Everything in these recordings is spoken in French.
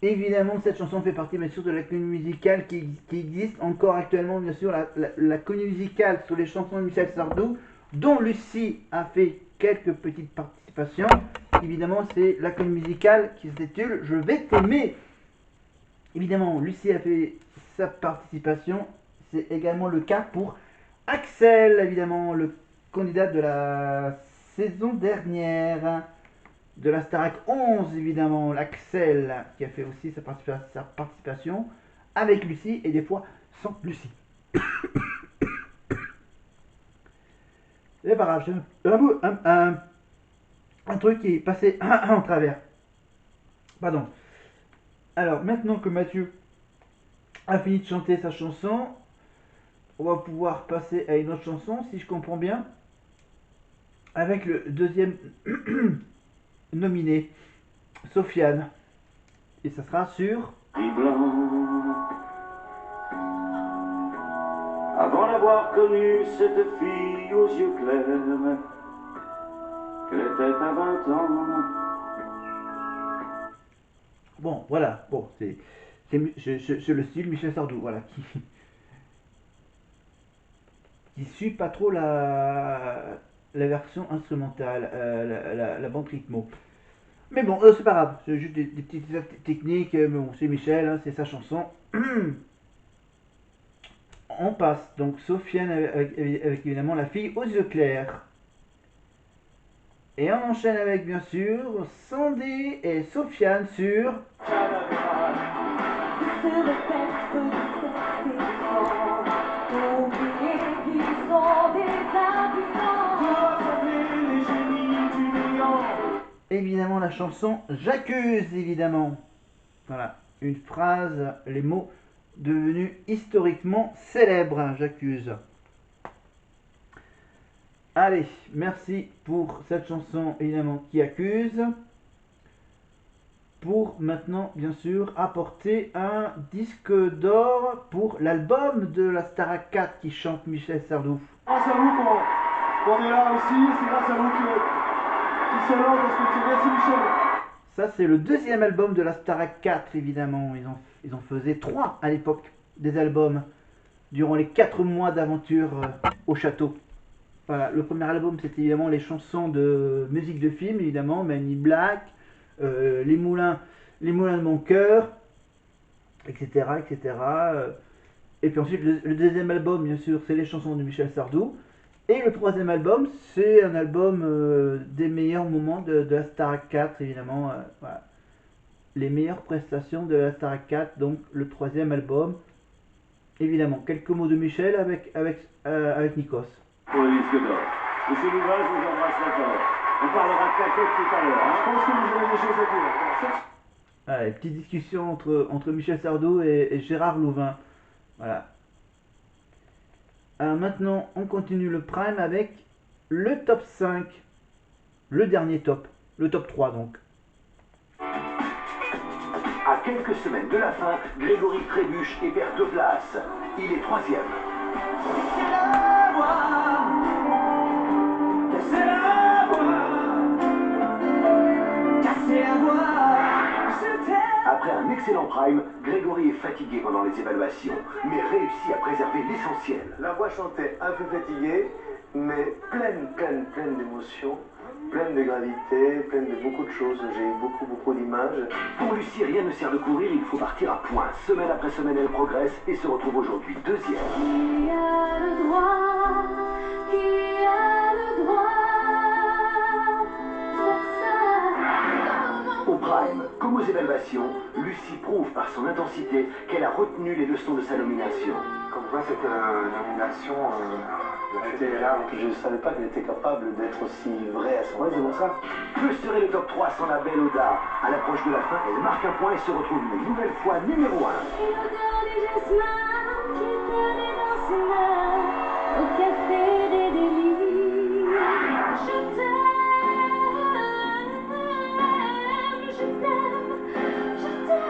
Évidemment, cette chanson fait partie bien sûr de la comédie musicale qui existe encore actuellement, bien sûr, la comédie musicale sur les chansons de Michel Sardou, dont Lucie a fait quelques petites participations. Évidemment, c'est la comédie musicale qui s'intitule Je vais t'aimer. Évidemment, Lucie a fait sa participation. C'est également le cas pour Axel, évidemment, le candidat de la saison dernière de la Starac 11, évidemment, l'Axel, qui a fait aussi sa participation avec Lucie et des fois sans Lucie. C'est pas grave, un truc qui est passé en travers. Pardon. Alors, maintenant que Mathieu a fini de chanter sa chanson, on va pouvoir passer à une autre chanson, si je comprends bien, avec le deuxième nominé, Sofiane. Et ça sera sur... Avant d'avoir connu cette fille aux yeux clairs, qu'elle était à 20 ans. Bon, voilà, bon, c'est le style Michel Sardou, voilà, qui suit pas trop la version instrumentale, la bande rythmo. Mais bon, c'est pas grave, c'est juste des petites techniques, mais bon, c'est Michel, hein, c'est sa chanson. On passe donc Sofiane avec évidemment la fille aux yeux clairs. Et on enchaîne avec bien sûr Sandy et Sofiane sur... Évidemment la chanson J'accuse, évidemment. Voilà, une phrase, les mots devenus historiquement célèbres, j'accuse. Allez, merci pour cette chanson évidemment qui accuse. Pour maintenant, bien sûr, apporter un disque d'or pour l'album de la Starac 4 qui chante Michel Sardou. Grâce à vous qu'on est là aussi, c'est grâce à vous qui sont là, parce que merci Michel. Ça, c'est le deuxième album de la Starac 4, évidemment. Ils en faisaient 3 à l'époque, des albums, durant les 4 mois d'aventure au château. Voilà, le premier album, c'était évidemment les chansons de musique de film, évidemment, Men in Black, les moulins de mon cœur, etc., etc. Et puis ensuite, le deuxième album, bien sûr, c'est les chansons de Michel Sardou. Et le troisième album, c'est un album des meilleurs moments de la Starac 4, évidemment. Voilà. Les meilleures prestations de la Starac 4, donc le troisième album. Évidemment, quelques mots de Michel avec Nikos. Pour le disque d'or. Monsieur Louvain, je vous embrasse encore. On parlera de caquette tout à l'heure. Hein. Je pense que vous aurez des choses à dire. Voilà, petite discussion entre Michel Sardou et Gérard Louvain. Voilà. Alors maintenant, on continue le prime avec le top 5. Le dernier top. Le top 3 donc. À quelques semaines de la fin, Grégory trébuche et perd 2 places. Il est 3e. Après un excellent prime, Grégory est fatigué pendant les évaluations, mais réussit à préserver l'essentiel. La voix chantait un peu fatiguée, mais pleine d'émotions, pleine de gravité, pleine de beaucoup de choses. J'ai eu beaucoup d'images. Pour Lucie, rien ne sert de courir, il faut partir à point. Semaine après semaine, elle progresse et se retrouve aujourd'hui 2e. Qui a le droit, qui a le droit Au prime, comme aux évaluations, Lucie prouve par son intensité qu'elle a retenu les leçons de sa nomination. Comme quoi, cette nomination, j'étais là, je ne savais pas qu'elle était capable d'être aussi vraie à son point. C'est pour ça. Que serait le top 3 sans la belle Oda? À l'approche de la fin, elle marque un point et se retrouve une nouvelle fois numéro 1. Et l'odeur du jasmin qui traînait dans ses mains au café des délices. Je t'aime, je t'aime, je t'aime.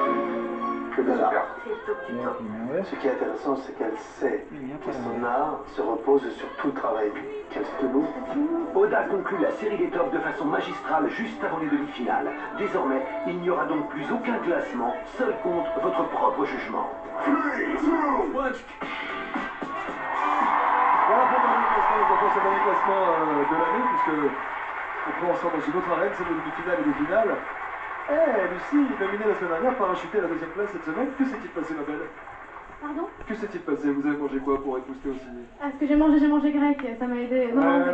que de l'art. Ouais. Ce qui est intéressant, c'est qu'elle sait Bien, que pas son mal. art se repose sur tout le travail qu'elle fait de nous. Oda conclut la série des tops de façon magistrale juste avant les demi-finales. Désormais, il n'y aura donc plus aucun classement, seul compte votre propre jugement. Voilà pour le dernier classement, les enfants, c'est le dernier classement de l'année, puisque on prend ensemble dans une autre arène, c'est le demi-finale et les finales. Eh, Lucie, nominée la semaine dernière, parachutée à la deuxième place cette semaine, que s'est-il passé, ma belle? Pardon? Que s'est-il passé? Vous avez mangé quoi pour être boosté aussi? Ah, ce que j'ai mangé grec, ça m'a aidé. Non, en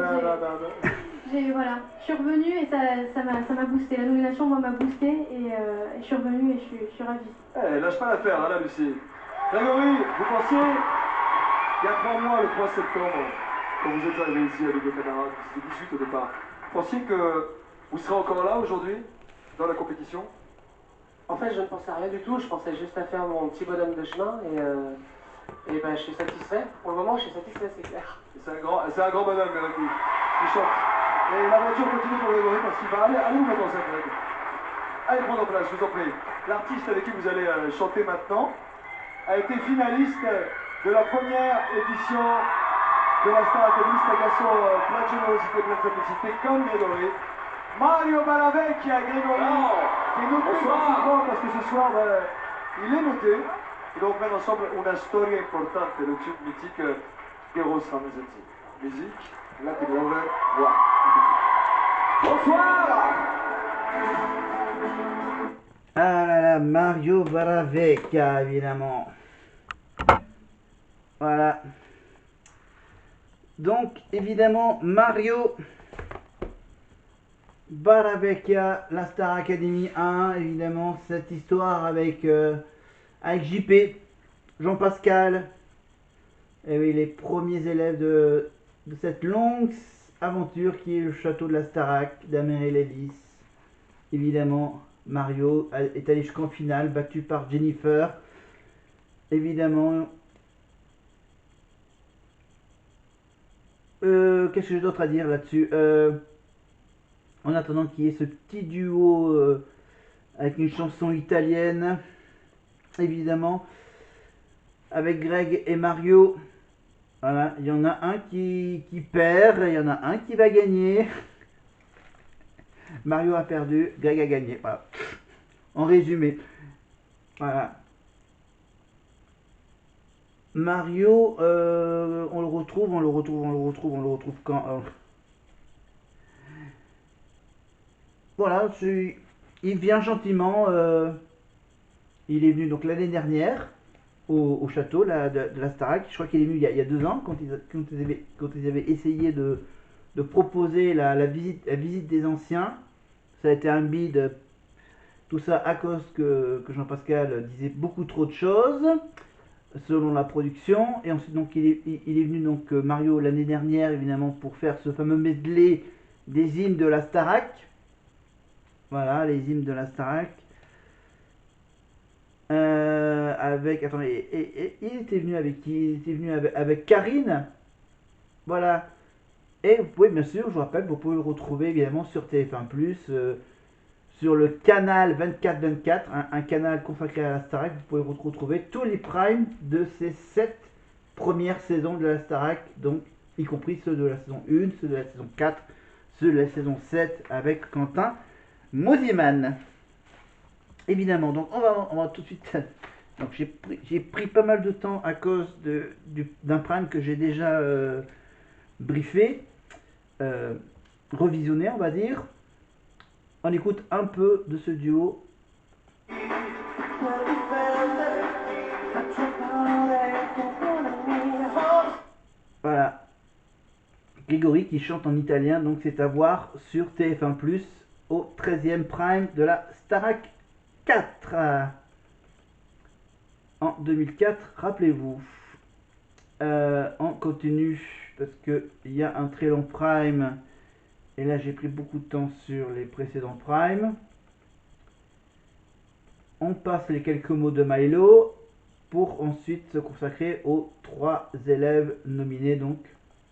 fait, voilà, je suis revenue et ça m'a boosté. La nomination, moi, m'a boosté et je suis revenue et je suis ravie. Eh, lâche pas l'affaire, hein, là, Lucie. Grégory, vous pensiez, il y a 3 mois, le 3 septembre, quand vous êtes arrivé ici avec vos camarades, c'était 18 au départ, pensiez que vous serez encore là aujourd'hui, dans la compétition? En fait, je ne pensais à rien du tout, je pensais juste à faire mon petit bonhomme de chemin et ben, je suis satisfait. Pour le moment, je suis satisfait, c'est clair. C'est un grand bonhomme, Grégory, qui chante. Et l'aventure continue pour Grégory parce qu'il va aller où maintenant, ça, Grégory? Allez prendre place, je vous en prie. L'artiste avec qui vous allez chanter maintenant a été finaliste de la première édition de la Star Academy, c'est un garçon plein de générosité, plein de simplicité, comme Grégory. Mario Balavecchia, Grégory, qui est noté souvent parce que ce soir, il est noté. Et donc, même ensemble, une storia importante, le tube mythique Eros Ramazzotti. Musique, la tenore, voix. Bonsoir! Ah là là, Mario Baravecchia, évidemment. Voilà. Donc, évidemment, Mario Baravecchia, la Star Academy 1, évidemment, cette histoire avec JP, Jean-Pascal, et oui, les premiers élèves de cette longue aventure qui est le château de la Starac d'Amélie-Lélis. Évidemment, Mario est allé jusqu'en finale, battu par Jennifer. Évidemment. Qu'est-ce que j'ai d'autre à dire là-dessus? En attendant qu'il y ait ce petit duo avec une chanson italienne, évidemment, avec Greg et Mario. Voilà, il y en a un qui perd, il y en a un qui va gagner. Mario a perdu, Greg a gagné. Voilà. En résumé. Voilà. Mario, on le retrouve quand voilà, il vient gentiment. Il est venu donc l'année dernière au château là, de la Starac. Je crois qu'il est venu il y a 2 ans quand ils avaient essayé de proposer la visite des anciens. Ça a été un bide, tout ça à cause que Jean-Pascal disait beaucoup trop de choses selon la production. Et ensuite donc il est venu donc Mario l'année dernière évidemment pour faire ce fameux medley des hymnes de la Starac. Voilà, les hymnes de la Starac. Attendez, et il était venu avec qui? Il était venu avec Karine. Voilà. Et vous pouvez, bien sûr, je vous rappelle, vous pouvez le retrouver évidemment sur TF1+, sur le canal 24-24, un canal consacré à la Starac. Vous pouvez retrouver tous les primes de ces 7 premières saisons de la Starac, donc y compris ceux de la saison 1, ceux de la saison 4, ceux de la saison 7 avec Quentin Mosiman. Évidemment, donc on va tout de suite. Donc j'ai pris pas mal de temps à cause d'un prime que j'ai déjà briefé, revisionné, on va dire. On écoute un peu de ce duo. Voilà. Grégory qui chante en italien, donc c'est à voir sur TF1+, au 13e prime de la Starac 4 en 2004, rappelez-vous. On continue parce que il y a un très long prime et là j'ai pris beaucoup de temps sur les précédents primes. On passe les quelques mots de Milo pour ensuite se consacrer aux 3 élèves nominés donc.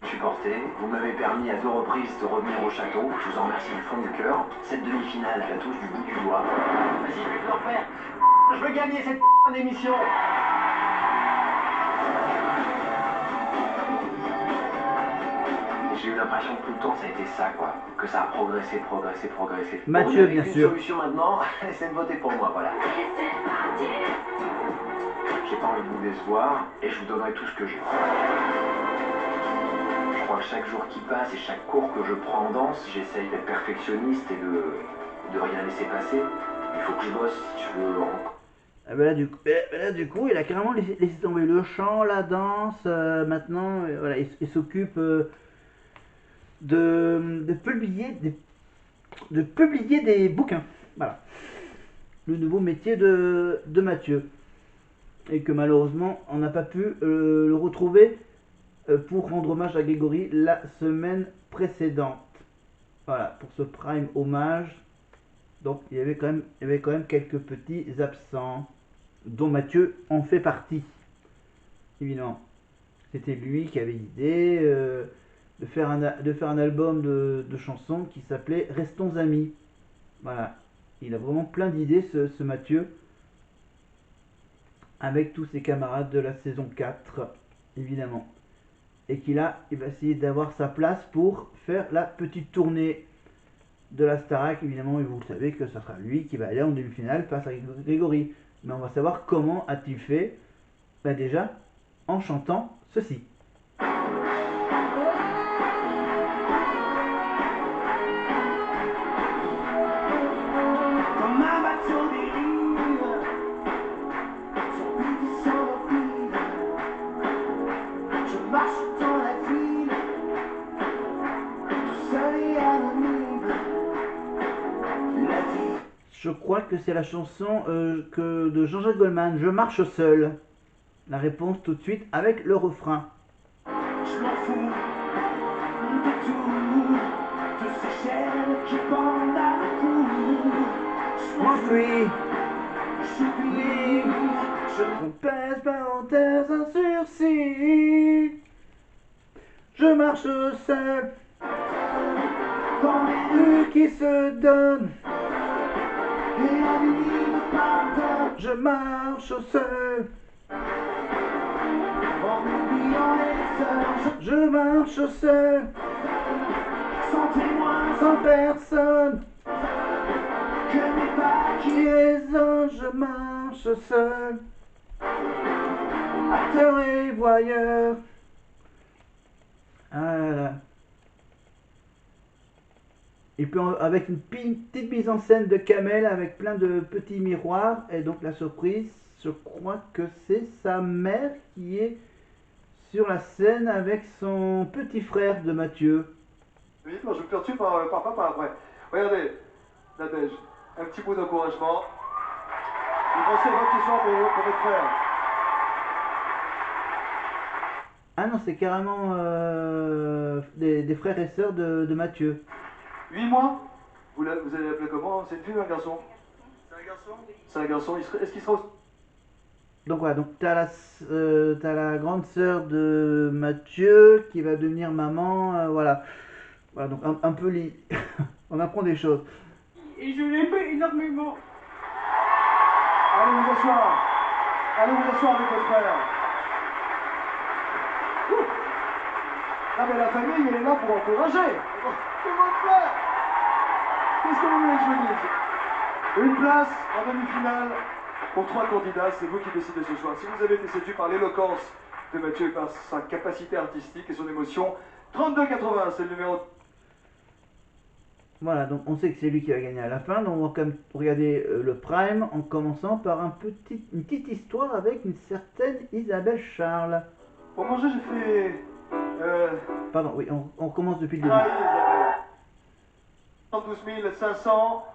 Supporté, vous m'avez permis à 2 reprises de revenir au château, je vous en remercie du fond du cœur. Cette demi-finale, je la touche du bout du doigt. Vas-y, je vais te le refaire. Je veux gagner cette p*** d'émission. J'ai eu l'impression que tout le temps ça a été ça, quoi. Que ça a progressé. Mathieu, bien Une sûr. solution maintenant, c'est de voter pour moi, voilà. J'ai pas envie de vous décevoir et je vous donnerai tout ce que j'ai. Je crois que chaque jour qui passe et chaque cours que je prends en danse, j'essaye d'être perfectionniste et de rien laisser passer. Il faut que je bosse si je veux. Ah ben là, du coup, il a carrément laissé tomber le chant, la danse. Maintenant, voilà, il s'occupe de publier des bouquins. Voilà. Le nouveau métier de Mathieu. Et que malheureusement, on n'a pas pu le retrouver pour rendre hommage à Grégory la semaine précédente. Voilà, pour ce prime hommage. Donc il y avait quand même quelques petits absents, dont Mathieu en fait partie. Évidemment. C'était lui qui avait l'idée de faire un album de chansons qui s'appelait Restons amis. Voilà. Il a vraiment plein d'idées, ce Mathieu, avec tous ses camarades de la saison 4, évidemment. Et il va essayer d'avoir sa place pour faire la petite tournée de la Starac, évidemment, et vous savez que ça sera lui qui va aller en demi-finale face à Grégory. Mais on va savoir comment a-t-il fait. Ben déjà, en chantant ceci. Je crois que c'est la chanson de Jean-Jacques Goldman, Je marche seul. La réponse tout de suite avec le refrain. Je m'en fous de tout, de ces chaînes qui pendent à la cour. Je M'enfuis, j'oublie, je pèse parenthèse un sursis. Je marche seul dans les rues qui se donnent. et la nuit me pardonne. Je marche seul, En oubliant les heures, je marche seul, sans témoin, sans personne que mes pas qui résonne. Je marche seul, acteur et voyeur. Ah là là. Et puis avec une petite mise en scène de Kamel avec plein de petits miroirs. Et donc la surprise, je crois que c'est sa mère qui est sur la scène avec son petit frère de Mathieu. Vite, moi je me perturbe par papa après. Regardez, Nadège, un petit mot d'encouragement. Vous pensez à votre question pour votre frère. Ah non, c'est carrément des frères et sœurs de Mathieu. 8 mois vous allez l'appeler comment? C'est une fille ou un garçon? C'est un garçon. C'est un garçon. Est-ce qu'il sera aussi... Donc voilà, donc t'as la grande sœur de Mathieu qui va devenir maman, voilà. Voilà, donc un peu on apprend des choses. et je l'aime énormément. Allez vous asseoir. Allez vous asseoir avec votre frère. Ouh. Ah mais la famille, elle est là pour encourager. C'est votre frère. Qu'est-ce que vous voulez que je vous dise? Une place en demi-finale pour 3 candidats, c'est vous qui décidez ce soir. Si vous avez été séduit par l'éloquence de Mathieu et par sa capacité artistique et son émotion, 32,80, c'est le numéro. Voilà, donc on sait que c'est lui qui va gagner à la fin, donc on va quand même regarder le prime en commençant par une petite histoire avec une certaine Isabelle Charles. Pour manger, j'ai fait... Pardon, oui, on commence depuis le début. Isabelle. 112 500,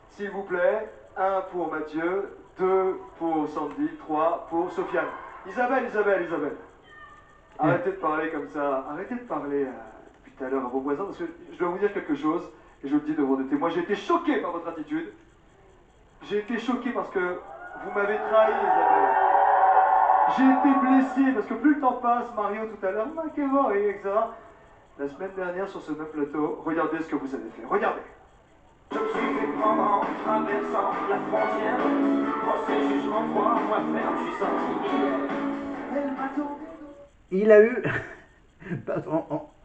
s'il vous plaît. 1 pour Mathieu, 2 pour Sandy, 3 pour Sofiane. Isabelle. Arrêtez de parler comme ça. Arrêtez de parler depuis tout à l'heure à vos voisins, parce que je dois vous dire quelque chose, et je le dis devant des témoins. J'ai été choqué par votre attitude. J'ai été choqué parce que vous m'avez trahi, Isabelle. J'ai été blessé, parce que plus le temps passe, Mario tout à l'heure, McEvoy, etc. La semaine dernière, sur ce même plateau, regardez ce que vous avez fait. Regardez. Je me suis fait prendre en traversant la frontière. Procès, jugement, droit, moi ferme, je suis sorti hier. Et le bateau. Il a eu.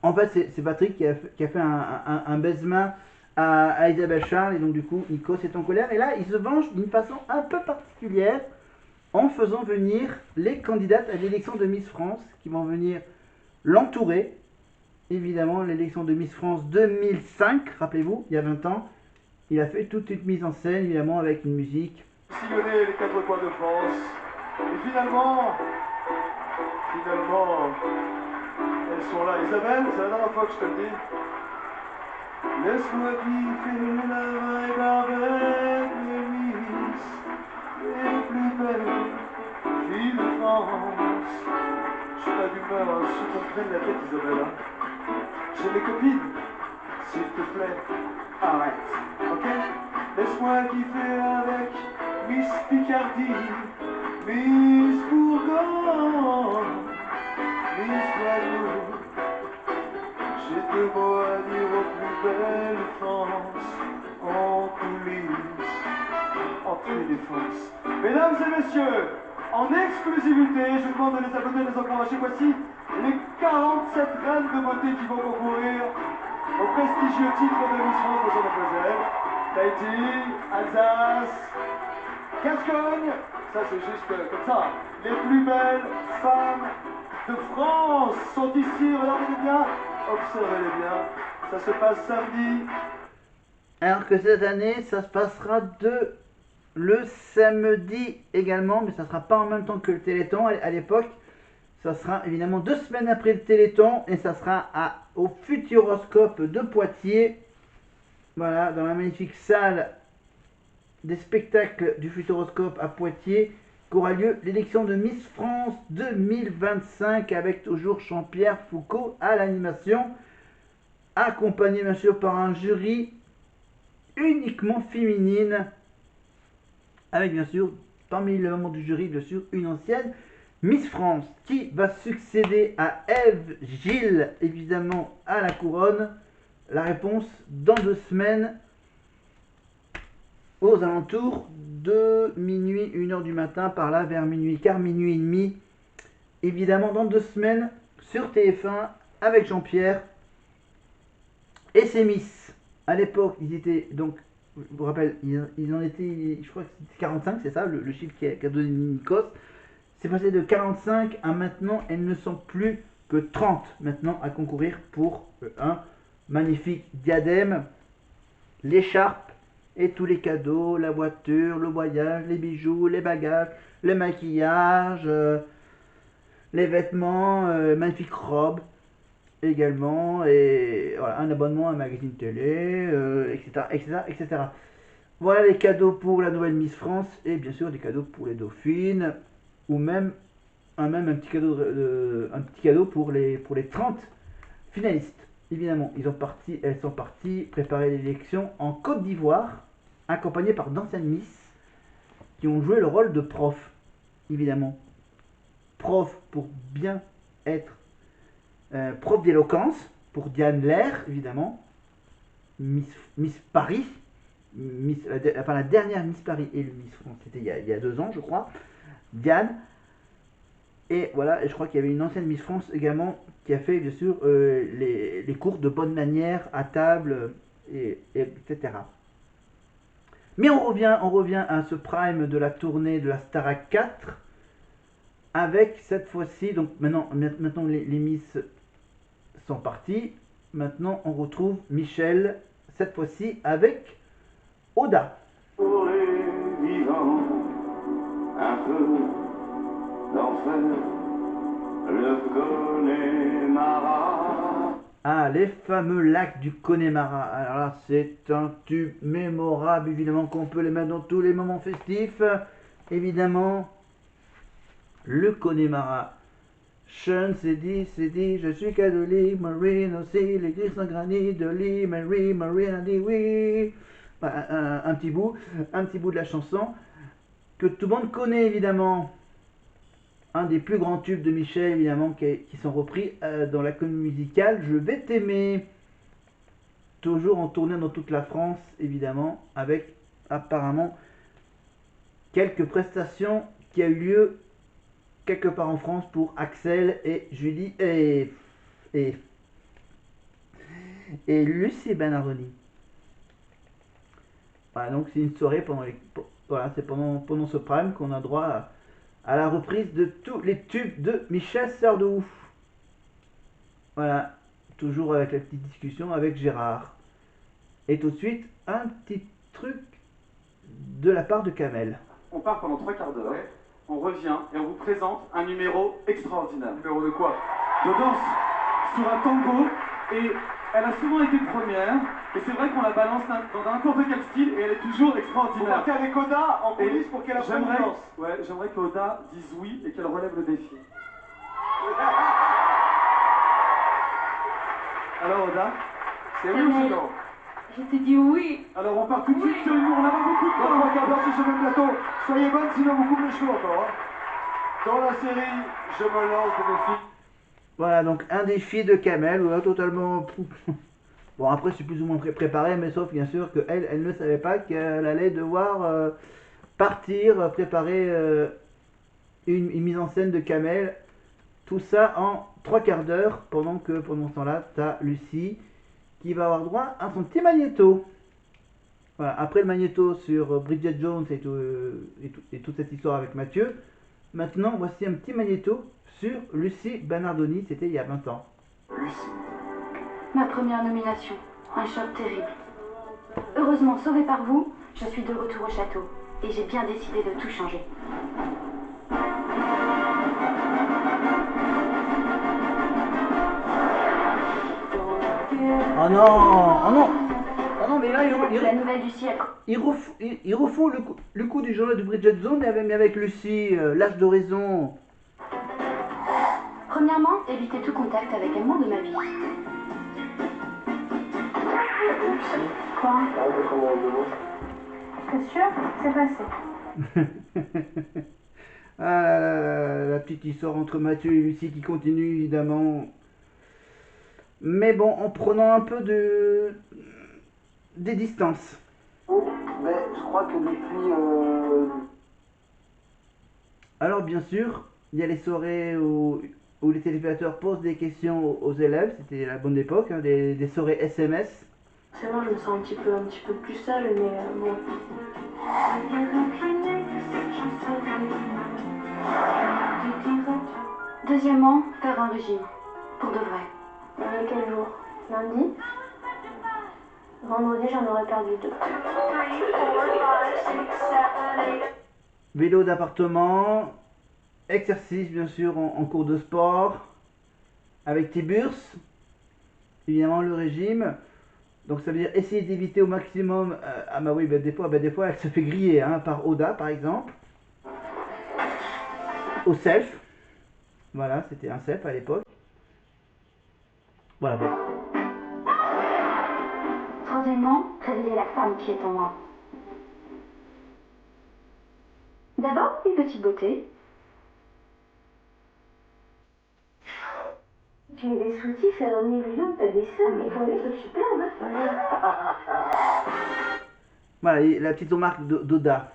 En fait, c'est Patrick qui a fait un baise-main à Isabelle Charles, et donc du coup, Nikos est en colère. Et là, il se venge d'une façon un peu particulière en faisant venir les candidates à l'élection de Miss France qui vont venir l'entourer. Évidemment, l'élection de Miss France 2005, rappelez-vous, il y a 20 ans. Il a fait toute une mise en scène, évidemment, avec une musique. Sillonner les quatre coins de France. Et finalement, elles sont là. Isabelle, c'est la dernière fois que je te le dis. Laisse-moi kiffer la vibe avec les Miss, les plus belles filles de France. Je suis pas d'humeur, je suis en train de la tête, Isabelle. J'ai mes copines, s'il te plaît, arrête, ok? Laisse-moi kiffer avec Miss Picardie, Miss Bourgogne, Miss Guadeloupe. J'ai deux mots à dire aux plus belles France, en coulisses, en télédéfense. Mesdames et messieurs, en exclusivité, je vous demande de les applaudir et de les encourager. Voici les 47 reines de beauté qui vont concourir au prestigieux titre de Miss France, bonjour mademoiselle. Tahiti, Alsace, Gascogne, ça c'est juste comme ça. Les plus belles femmes de France sont ici, regardez bien, observez-les bien. Ça se passe samedi. Alors que cette année, ça se passera le samedi également, mais ça sera pas en même temps que le Téléthon à l'époque. Ça sera évidemment 2 semaines après le Téléthon et ça sera au Futuroscope de Poitiers. Voilà, dans la magnifique salle des spectacles du Futuroscope à Poitiers qu'aura lieu l'élection de Miss France 2025 avec toujours Jean-Pierre Foucault à l'animation, accompagné bien sûr par un jury uniquement féminine, avec bien sûr parmi les membres du jury bien sûr une ancienne Miss France qui va succéder à Ève Gilles évidemment à la couronne. La réponse dans 2 semaines aux alentours de minuit, 1h du matin, par là vers minuit quart, minuit et demi. Évidemment dans 2 semaines sur TF1 avec Jean-Pierre et ses Miss. À l'époque, ils étaient donc, je vous rappelle, ils en étaient, je crois que c'était 45, c'est ça, le chiffre qu'a donné Nikos. C'est passé de 45 à maintenant, elles ne sont plus que 30 maintenant à concourir pour un magnifique diadème, l'écharpe et tous les cadeaux, la voiture, le voyage, les bijoux, les bagages, le maquillage, les vêtements, magnifique robe également, et voilà, un abonnement à un magazine télé, etc., etc., etc. Voilà les cadeaux pour la nouvelle Miss France et bien sûr des cadeaux pour les dauphines ou même un petit cadeau pour les 30 finalistes. Évidemment, elles sont parties préparer l'élection en Côte d'Ivoire, accompagnées par d'anciennes Miss qui ont joué le rôle de prof. Évidemment, prof pour bien être prof d'éloquence pour Diane Lair, évidemment, Miss Paris, la dernière Miss Paris et le Miss France, c'était il y a 2 ans, je crois, Diane. Et voilà, et je crois qu'il y avait une ancienne Miss France également qui a fait bien sûr les cours de bonne manière à table, etc. Mais on revient à ce prime de la tournée de la Starac 4 avec cette fois-ci, donc maintenant les Miss sont partis. Maintenant on retrouve Michel, cette fois-ci avec Oda. Pour les vivants, un peu d'enfer, le Connemara. Ah, les fameux lacs du Connemara. Alors là, c'est un tube mémorable, évidemment, qu'on peut les mettre dans tous les moments festifs. Évidemment, le Connemara. Sean s'est dit, je suis catholique, Marine aussi, l'église en granit de Lee, Marine a dit oui. Un petit bout de la chanson que tout le monde connaît, évidemment. Un des plus grands tubes de Michel, évidemment, qui sont repris dans la comédie musicale Je vais t'aimer. Toujours en tournée dans toute la France, évidemment, avec apparemment quelques prestations qui a eu lieu quelque part en France pour Axel et Julie et Lucie Bernardoni. Voilà, donc c'est une soirée c'est pendant ce prime qu'on a droit à la reprise de tous les tubes de Michel Sardou. Voilà, toujours avec la petite discussion avec Gérard. Et tout de suite, un petit truc de la part de Kamel. On part pendant 3 quarts d'heure, on revient et on vous présente un numéro extraordinaire. Numéro de quoi? De danse sur un tango, et elle a souvent été première, et c'est vrai qu'on la balance dans n'importe quel style et elle est toujours Vous extraordinaire. partez avec Oda en coulisses pour qu'elle apprenne la danse. J'aimerais qu'Oda dise oui et qu'elle relève le défi. Alors Oda, c'est oui ou c'est non? Je te dis oui. Alors on part tout de suite sur une... On a pas beaucoup de Dans temps. 3 quarts d'heure sur ce même plateau. Soyez bonnes, sinon vous coupez les cheveux encore. Hein. Dans la série, je me lance le défi. Voilà, donc un défi de Kamel, voilà, totalement... Bon, après c'est plus ou moins préparé, mais sauf bien sûr qu'elle, elle ne savait pas qu'elle allait devoir partir, préparer une mise en scène de Kamel. Tout ça en 3 quarts d'heure, pendant ce temps-là, t'as Lucie qui va avoir droit à son petit magnéto. Voilà, après le magnéto sur Bridget Jones et toute cette histoire avec Mathieu, maintenant voici un petit magnéto sur Lucie Bernardoni, c'était il y a 20 ans. Lucie. Ma première nomination, un choc terrible. Heureusement sauvée par vous, je suis de retour au château et j'ai bien décidé de tout changer. Oh non, oh non, oh non, mais là La nouvelle Lucie a... ils refont le coup du journal de Bridget Jones, mais avec Lucie, l'âge de raison. Premièrement, évitez tout contact avec un mot de ma vie. Quoi? T'es sûr? C'est passé. Ah là là, la petite histoire entre Mathieu et Lucie qui continue évidemment. Mais bon, en prenant un peu des distances. Mais je crois que depuis... Alors bien sûr, il y a les soirées où les téléspectateurs posent des questions aux élèves, c'était la bonne époque, hein, des soirées SMS. C'est bon, je me sens un petit peu plus seule, mais bon. Deuxièmement, faire un régime. Pour de vrai. Quel jour? Lundi? Vendredi, j'en aurais perdu 2. Vélo d'appartement, exercice bien sûr en cours de sport, avec Tiburce, évidemment le régime. Donc ça veut dire essayer d'éviter au maximum, ah bah oui, des fois elle se fait griller hein, par Oda par exemple. Au self, voilà, c'était un self à l'époque. Voilà, bon. Troisièmement, révéler la femme qui est en moi. D'abord, une petite beauté. Tu es des soucis, ça donne l'illusion que t'as des seins, mais il faut que tu planes. Voilà, la petite remarque d'Oda.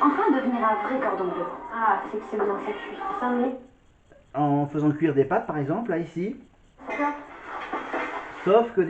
Enfin, devenir un vrai cordon bleu. Ah, c'est que c'est bien, ça cuit. Ça me met. En faisant cuire des pâtes par exemple, là ici. Sauf que